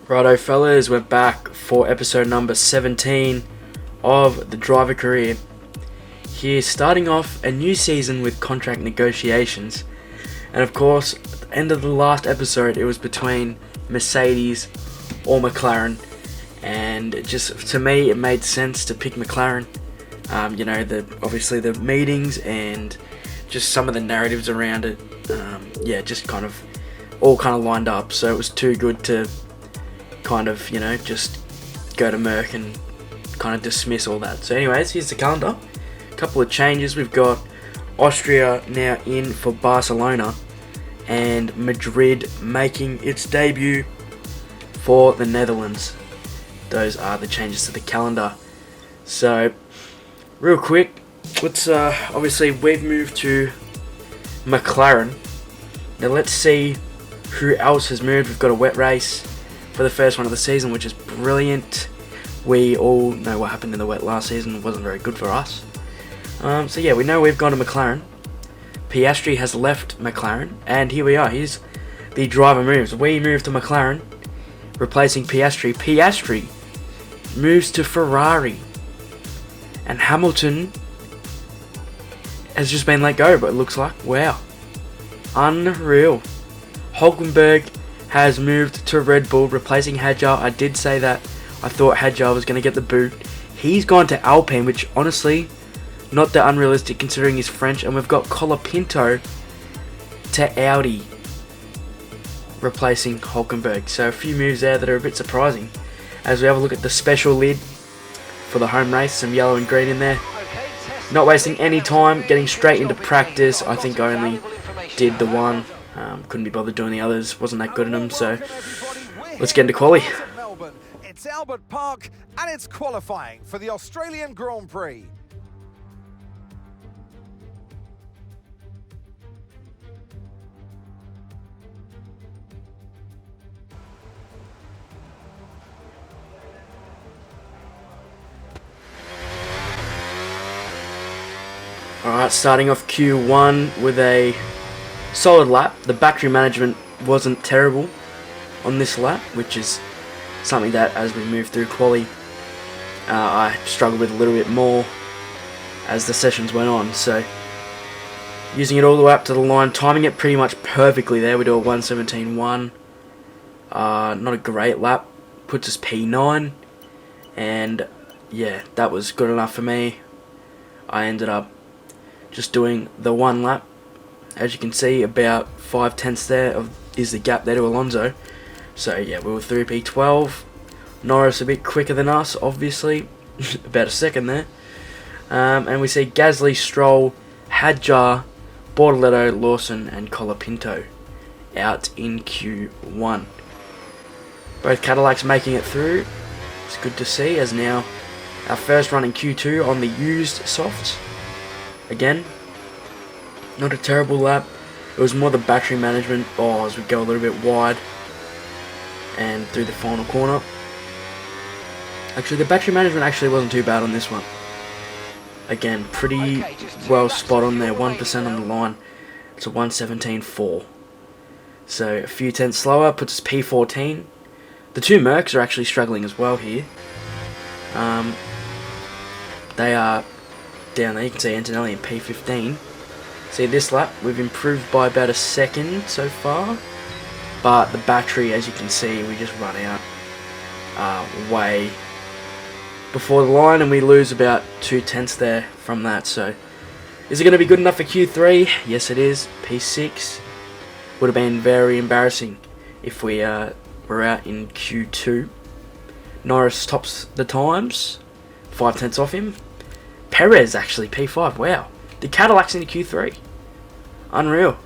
Righto fellas, we're back for episode number 17 of the driver career. Here, starting off a new season with contract negotiations. And of course, at the end of the last episode, it was between Mercedes or McLaren. And just, to me, it made sense to pick McLaren. Obviously the meetings and just some of the narratives around it, just kind of all lined up. So it was too good to just go to Merck and kind of dismiss all that. So anyways, here's the calendar. A couple of changes. We've got Austria now in for Barcelona and Madrid making its debut for the Netherlands. Those are the changes to the calendar. So real quick, let's obviously we've moved to McLaren. Now let's see who else has moved. We've got a wet race for the first one of the season, which is brilliant. We all know what happened in the wet last season. It wasn't very good for us. We know we've gone to McLaren. Piastri has left McLaren, and here we are. Here's the driver moves. We move to McLaren, replacing Piastri. Piastri moves to Ferrari, and Hamilton has just been let go, but it looks like, wow, unreal. Hulkenberg has moved to Red Bull, replacing Hadjar. I did say that I thought Hadjar was going to get the boot. He's gone to Alpine, which honestly, not that unrealistic considering he's French. And we've got Colapinto to Audi, replacing Hulkenberg. So a few moves there that are a bit surprising. As we have a look at the special lid for the home race, some yellow and green in there. Not wasting any time, getting straight into practice. I think I only did the one. Couldn't be bothered doing the others. Wasn't that good in them, so let's get into quali. It's Albert Park and it's qualifying for the Australian Grand Prix. Alright, starting off Q1 with a solid lap. The battery management wasn't terrible on this lap, which is something that as we move through quali, I struggled with a little bit more as the sessions went on. So using it all the way up to the line, timing it pretty much perfectly there. We do a 1:17.1. Not a great lap, puts us P9, and yeah, that was good enough for me. I ended up just doing the one lap. As you can see, about 5/10 there is the gap there to Alonso. So yeah, we were 3P12. Norris a bit quicker than us, obviously, about a second there. And we see Gasly, Stroll, Hadjar, Bortoleto, Lawson, and Colapinto out in Q1. Both Cadillacs making it through. It's good to see, as now our first run in Q2 on the used softs. Again, not a terrible lap. It was more the battery management as we go a little bit wide and through the final corner. Actually, the battery management actually wasn't too bad on this one. Again, pretty well spot on there, 1% on the line. It's a 1:17.4. So a few tenths slower, puts us P14. The two Mercs are actually struggling as well here. They are down there. You can see Antonelli in P15. See, this lap we've improved by about a second so far, but the battery, as you can see, we just run out way before the line, and we lose about 2/10 there from that. So is it going to be good enough for Q3? Yes, it is. P6 would have been very embarrassing if we were out in Q2. Norris tops the times, 5/10 off him. Perez actually P5. Wow. The Cadillacs into Q3. Unreal.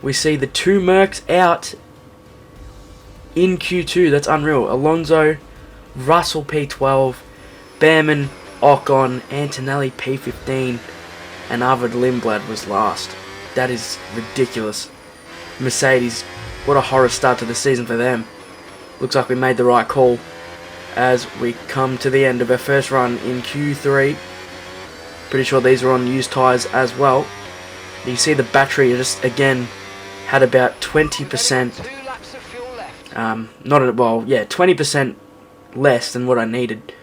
We see the two Mercs out in Q2. That's unreal. Alonso, Russell P12, Behrman, Ocon, Antonelli P15, and Arvid Lindblad was last. That is ridiculous. Mercedes, what a horror start to the season for them. Looks like we made the right call as we come to the end of our first run in Q3. Pretty sure these are on used tyres as well. You see the battery just again had about 20% Not at, well, yeah, 20% less than what I needed.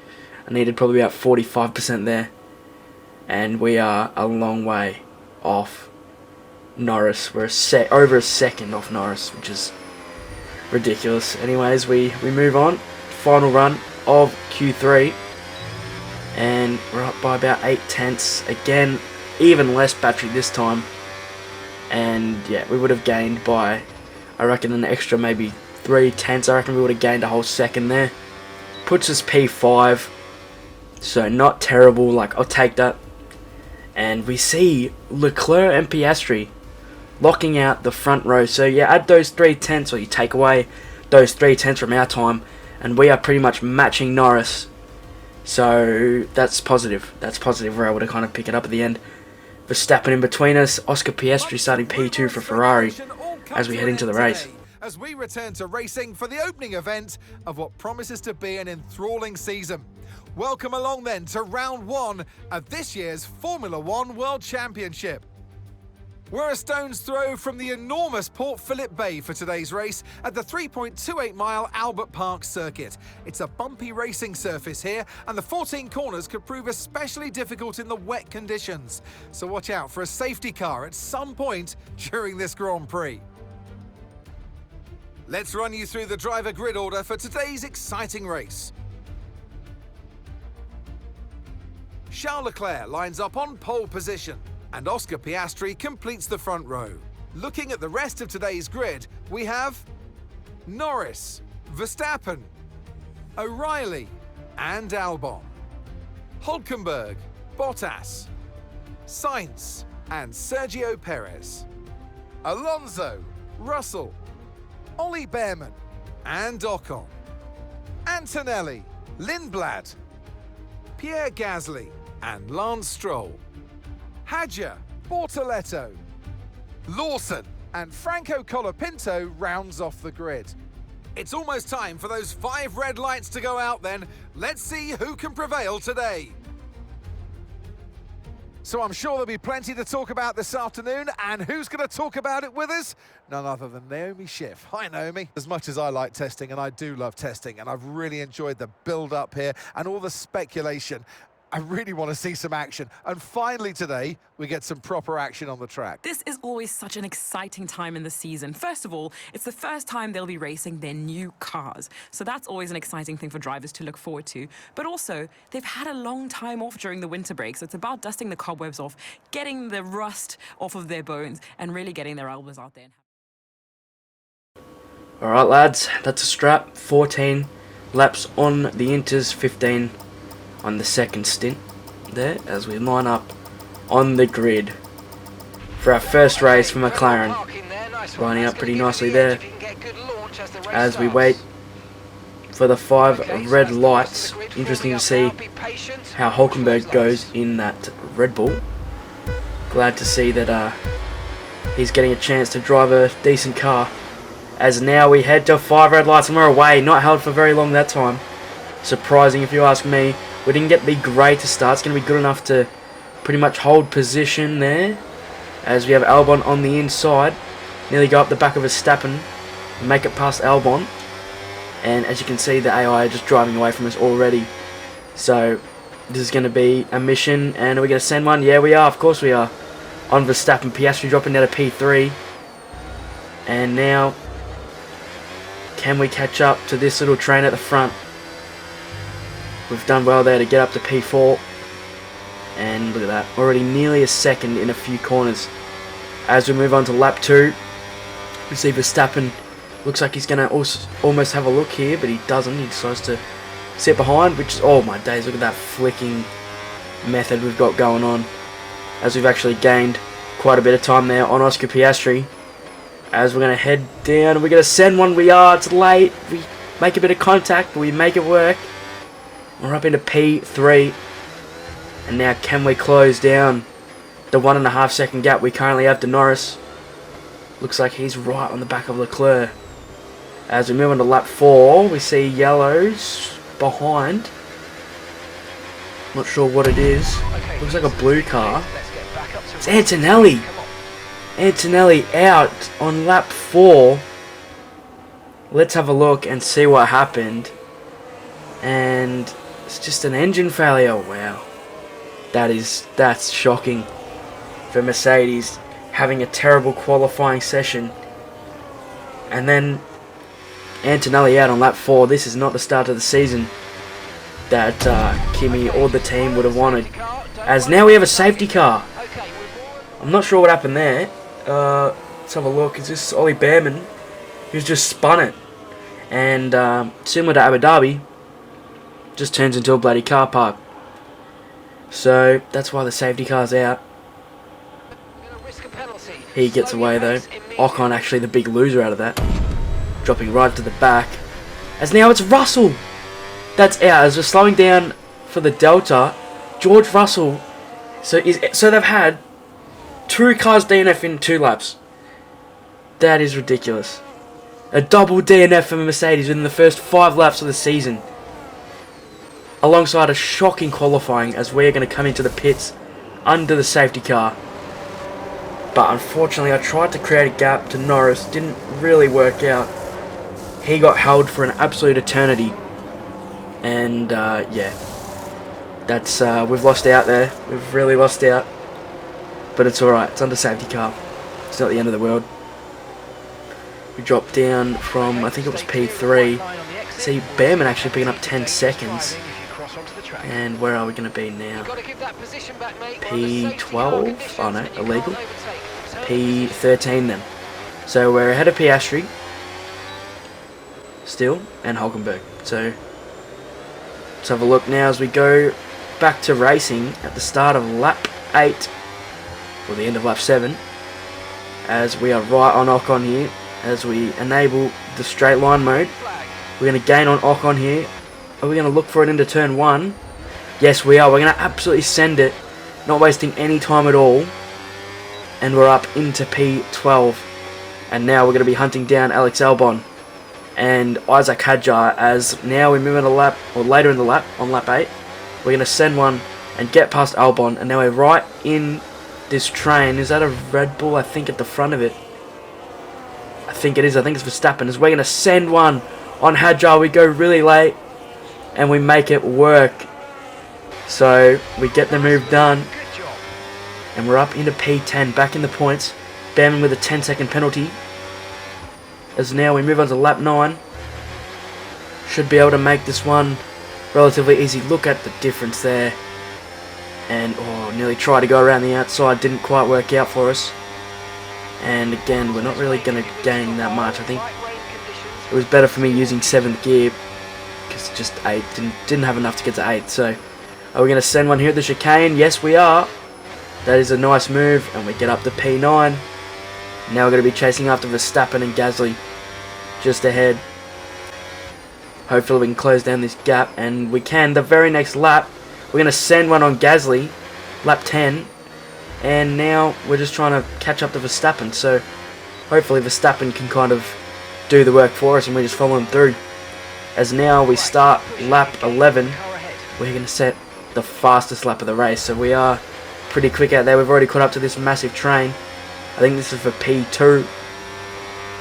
I needed probably about 45% there. And we are a long way off Norris. We're over a second off Norris, which is ridiculous. Anyways, we move on. Final run of Q3. And we're up by about 8 tenths. Again, even less battery this time. And yeah, we would have gained by, I reckon, an extra maybe 3 tenths. I reckon we would have gained a whole second there. Puts us P5. So not terrible. Like, I'll take that. And we see Leclerc and Piastri locking out the front row. So you add those 3 tenths, or you take away those 3 tenths from our time, and we are pretty much matching Norris. So that's positive. That's positive. We're able to kind of pick it up at the end. Verstappen in between us. Oscar Piastri starting P2 for Ferrari as we head into the race. As we return to racing for the opening event of what promises to be an enthralling season. Welcome along then to round 1 of this year's Formula 1 World Championship. We're a stone's throw from the enormous Port Phillip Bay for today's race at the 3.28-mile Albert Park circuit. It's a bumpy racing surface here, and the 14 corners could prove especially difficult in the wet conditions. So watch out for a safety car at some point during this Grand Prix. Let's run you through the driver grid order for today's exciting race. Charles Leclerc lines up on pole position, and Oscar Piastri completes the front row. Looking at the rest of today's grid, we have Norris, Verstappen, O'Reilly and Albon, Hülkenberg, Bottas, Sainz and Sergio Perez, Alonso, Russell, Ollie Behrman and Ocon, Antonelli, Lindblad, Pierre Gasly and Lance Stroll, Hadjar, Bortoletto, Lawson and Franco Colapinto rounds off the grid. It's almost time for those 5 red lights to go out then. Let's see who can prevail today. So I'm sure there'll be plenty to talk about this afternoon, and who's going to talk about it with us? None other than Naomi Schiff. Hi, Naomi. As much as I like testing, and I do love testing, and I've really enjoyed the build-up here and all the speculation, I really want to see some action. And finally today, we get some proper action on the track. This is always such an exciting time in the season. First of all, it's the first time they'll be racing their new cars. So that's always an exciting thing for drivers to look forward to. But also, they've had a long time off during the winter break. So it's about dusting the cobwebs off, getting the rust off of their bones, and really getting their elbows out there. Alright lads, that's a strap. 14 laps on the Inters, 15 on the second stint there as we line up on the grid for our first race for McLaren. Lining up pretty nicely there as we wait for the 5 red lights. Interesting to see how Hülkenberg goes in that Red Bull. Glad to see that he's getting a chance to drive a decent car, as now we head to 5 red lights and we're away. Not held for very long that time. Surprising if you ask me. We didn't get the greatest start. It's going to be good enough to pretty much hold position there, as we have Albon on the inside. Nearly go up the back of Verstappen and make it past Albon. And as you can see, the AI are just driving away from us already. So this is going to be a mission. And are we going to send one? Yeah, we are. Of course we are. On Verstappen. Piastri dropping down to P3. And now, can we catch up to this little train at the front? We've done well there to get up to P4. And look at that. Already nearly a second in a few corners. As we move on to lap 2, we see Verstappen. Looks like he's going to almost have a look here, but he doesn't. He decides to sit behind, which is, oh my days, look at that flicking method we've got going on. As we've actually gained quite a bit of time there on Oscar Piastri. As we're going to head down, we're going to send one. We are, it's late. We make a bit of contact, but we make it work. We're up into P3. And now can we close down the 1.5 second gap we currently have to Norris? Looks like he's right on the back of Leclerc. As we move on to lap 4, we see yellows behind. Not sure what it is. Looks like a blue car. It's Antonelli. Antonelli out on lap 4. let's have a look and see what happened. And it's just an engine failure. Wow. That's shocking for Mercedes, having a terrible qualifying session. And then Antonelli out on lap 4. This is not the start of the season that Kimi or the team would have wanted. As now we have a safety car. I'm not sure what happened there. Let's have a look. Is this Ollie Behrman who's just spun it? And similar to Abu Dhabi, just turns into a bloody car park. So that's why the safety car's out. He gets away though. Ocon actually the big loser out of that, dropping right to the back. As now it's Russell that's out. As we're slowing down for the Delta, George Russell. So they've had 2 cars DNF in 2 laps. That is ridiculous. A double DNF for Mercedes within the first 5 laps of the season, alongside a shocking qualifying, as we're going to come into the pits under the safety car. But unfortunately I tried to create a gap to Norris, didn't really work out. He got held for an absolute eternity. And yeah, that's we've lost out there. We've really lost out. But it's alright, it's under safety car. It's not the end of the world. We dropped down from, I think it was P3. See, Behrman actually picking up 10 seconds. And where are we going to be now? P12? Oh no, illegal. P13 then. So we're ahead of Piastri still, and Hulkenberg. So let's have a look now as we go back to racing at the start of lap 8, or the end of lap 7, as we are right on Ocon here. As we enable the straight line mode, we're going to gain on Ocon here. Are we going to look for it into turn 1? Yes, we are. We're going to absolutely send it, not wasting any time at all. And we're up into P12. And now we're going to be hunting down Alex Albon and Isaac Hadjar, as now we move in a lap, or later in the lap, on lap 8. We're going to send one and get past Albon. And now we're right in this train. Is that a Red Bull, I think, at the front of it? I think it is. I think it's Verstappen. As we're going to send one on Hadjar. We go really late and we make it work. So we get the move done. And we're up into P10, back in the points. Behrman with a 10-second penalty. As now we move on to lap 9. Should be able to make this one relatively easy. Look at the difference there. And nearly tried to go around the outside. Didn't quite work out for us. And again, we're not really going to gain that much. I think it was better for me using 7th gear, because just 8 didn't have enough to get to 8. So are we going to send one here at the chicane? Yes, we are. That is a nice move, and we get up to P9. Now we're going to be chasing after Verstappen and Gasly just ahead. Hopefully we can close down this gap, and we can. The very next lap, we're going to send one on Gasly, lap 10. And now we're just trying to catch up to Verstappen. So hopefully Verstappen can kind of do the work for us and we just follow him through. As now we start lap 11. We're going to set the fastest lap of the race. So we are pretty quick out there. We've already caught up to this massive train. I think this is for P2.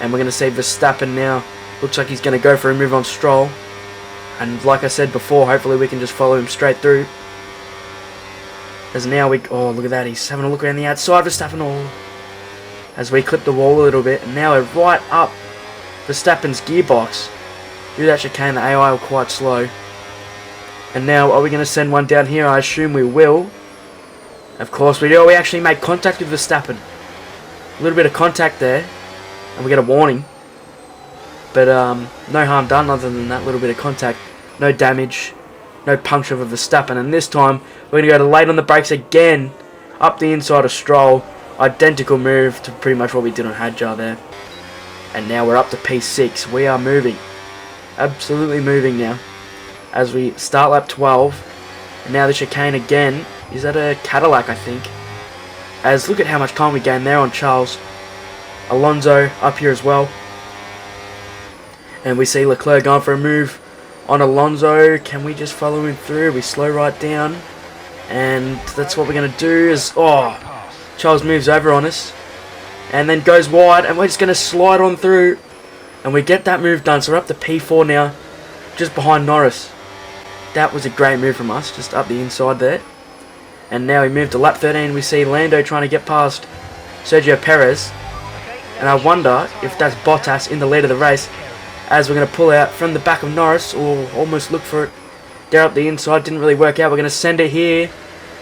And we're going to see Verstappen now. Looks like he's going to go for a move on Stroll. And like I said before, hopefully we can just follow him straight through. As now we... Oh, look at that. He's having a look around the outside. Verstappen. As we clip the wall a little bit. And now we're right up Verstappen's gearbox. Through that chicane, the AI were quite slow. And now, are we going to send one down here? I assume we will. Of course we do. We actually make contact with Verstappen. A little bit of contact there. And we get a warning. But no harm done other than that little bit of contact. No damage. No puncture of Verstappen. And this time, we're going to go to late on the brakes again. Up the inside of Stroll. Identical move to pretty much what we did on Hadjar there. And now we're up to P6. We are moving. Absolutely moving now. As we start lap 12. And now the chicane again. Is that a Cadillac, I think? As look at how much time we gained there on Charles. Alonso up here as well. And we see Leclerc going for a move on Alonso. Can we just follow him through? We slow right down. And that's what we're going to do is... Oh, Charles moves over on us. And then goes wide. And we're just going to slide on through. And we get that move done. So we're up to P4 now, just behind Norris. That was a great move from us, just up the inside there. And now we move to lap 13. We see Lando trying to get past Sergio Perez. And I wonder if that's Bottas in the lead of the race, as we're going to pull out from the back of Norris, or almost look for it there up the inside. Didn't really work out. We're going to send it here,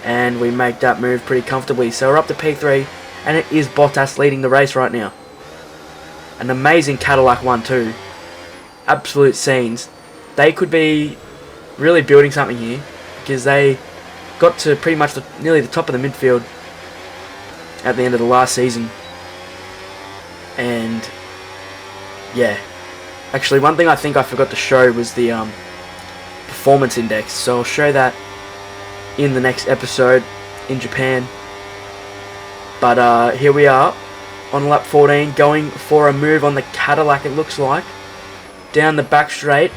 and we make that move pretty comfortably. So we're up to P3, and it is Bottas leading the race right now. An amazing Cadillac one too. Absolute scenes. They could be really building something here, because they got to pretty much nearly the top of the midfield at the end of the last season. And yeah, actually one thing I think I forgot to show was the performance index, so I'll show that in the next episode in Japan. But here we are on lap 14, going for a move on the Cadillac, it looks like, down the back straight.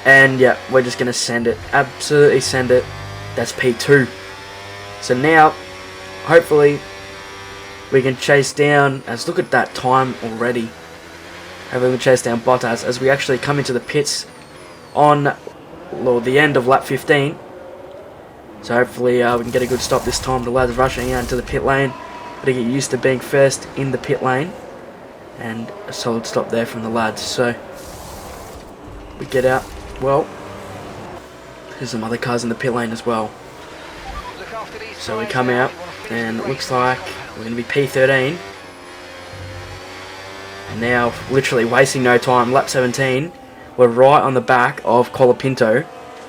And yeah, we're just going to send it, absolutely send it. That's P2. So now, hopefully, we can chase down, as look at that time already. Hopefully we can chase down Bottas as we actually come into the pits on the end of lap 15. So hopefully we can get a good stop this time. The lads rushing out into the pit lane. Gotta get used to being first in the pit lane. And a solid stop there from the lads. So we get out. Well, there's some other cars in the pit lane as well. So we come out, and it looks like we're going to be P13. And now, literally wasting no time, lap 17, we're right on the back of Colapinto,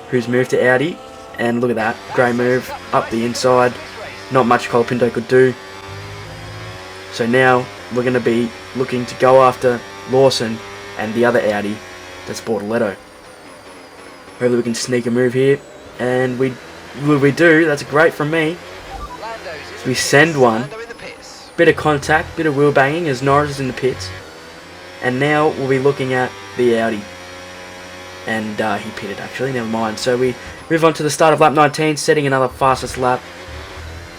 who's moved to Audi. And look at that, great move, up the inside. Not much Colapinto could do. So now, we're going to be looking to go after Lawson and the other Audi, that's Bortoletto. Hopefully we can sneak a move here. And we do, that's great from me. So we send one. Bit of contact, bit of wheel banging as Norris is in the pits. And now we'll be looking at the Audi. And he pitted actually, never mind. So we move on to the start of lap 19, setting another fastest lap.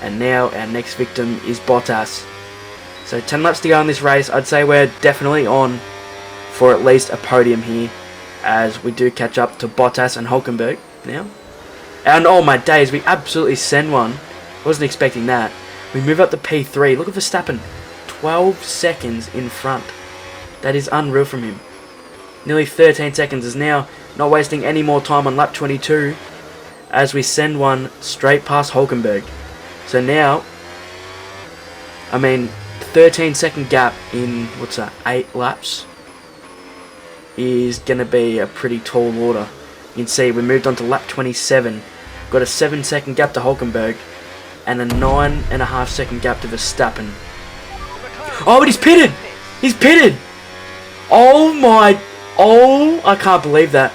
And now our next victim is Bottas. So 10 laps to go in this race. I'd say we're definitely on for at least a podium here, as we do catch up to Bottas and Hülkenberg now. And oh my days, we absolutely send one. Wasn't expecting that. We move up to P3. Look at Verstappen. 12 seconds in front. That is unreal from him. Nearly 13 seconds is now not wasting any more time on lap 22, as we send one straight past Hülkenberg. So now, 13-second gap in, 8 laps is going to be a pretty tall order. You can see we moved on to lap 27. Got a 7-second gap to Hülkenberg and a 9.5-second gap to Verstappen. Oh, but he's pitted! He's pitted! I can't believe that.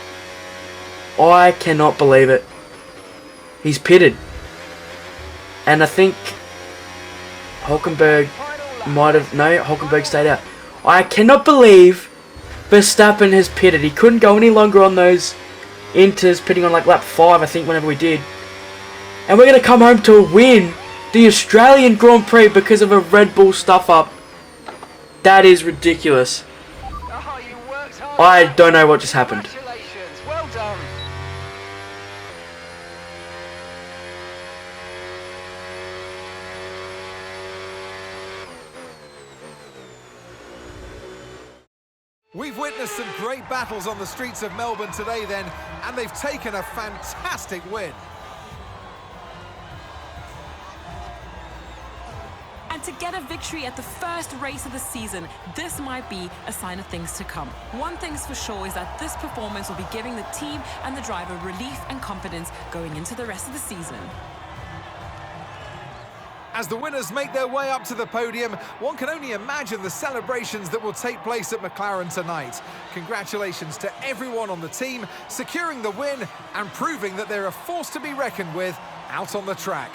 I cannot believe it. He's pitted. And I think Hülkenberg Hülkenberg stayed out. I cannot believe Verstappen has pitted. He couldn't go any longer on those inters, pitting on like lap 5, I think, whenever we did. And we're going to come home to win the Australian Grand Prix because of a Red Bull stuff-up. That is ridiculous. I don't know what just happened. Well done. We've witnessed some great battles on the streets of Melbourne today then, and they've taken a fantastic win. And to get a victory at the first race of the season, this might be a sign of things to come. One thing's for sure is that this performance will be giving the team and the driver relief and confidence going into the rest of the season. As the winners make their way up to the podium, one can only imagine the celebrations that will take place at McLaren tonight. Congratulations to everyone on the team, securing the win and proving that they're a force to be reckoned with out on the track.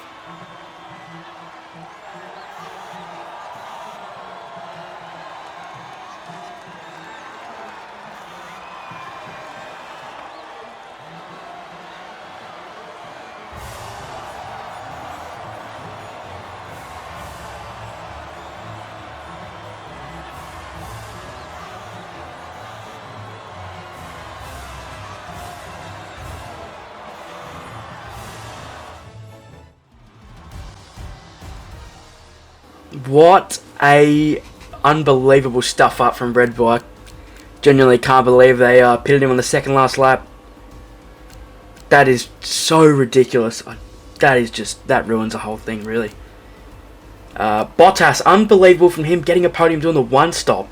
What a unbelievable stuff up from Red Bull. I genuinely can't believe they pitted him on the second last lap. That is so ridiculous. That ruins the whole thing, really. Bottas, unbelievable from him getting a podium doing the one stop,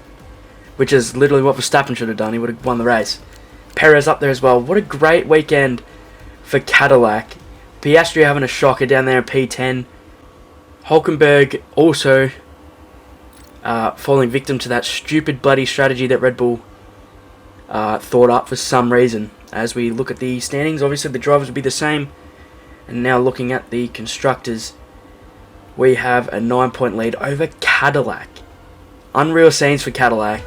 which is literally what Verstappen should have done. He would have won the race. Perez up there as well. What a great weekend for Cadillac. Piastri having a shocker down there in P10. Hulkenberg also falling victim to that stupid bloody strategy that Red Bull thought up for some reason. As we look at the standings, obviously the drivers will be the same. And now looking at the constructors, we have a 9-point lead over Cadillac. Unreal scenes for Cadillac.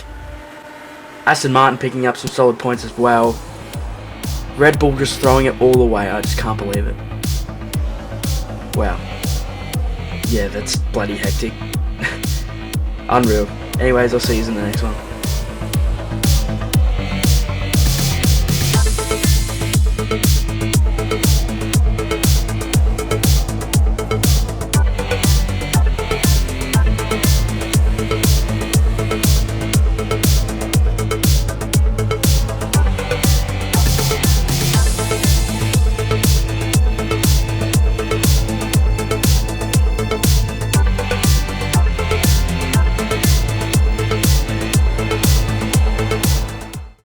Aston Martin picking up some solid points as well. Red Bull just throwing it all away. I just can't believe it. Wow. Yeah, that's bloody hectic. Unreal. Anyways, I'll see you in the next one.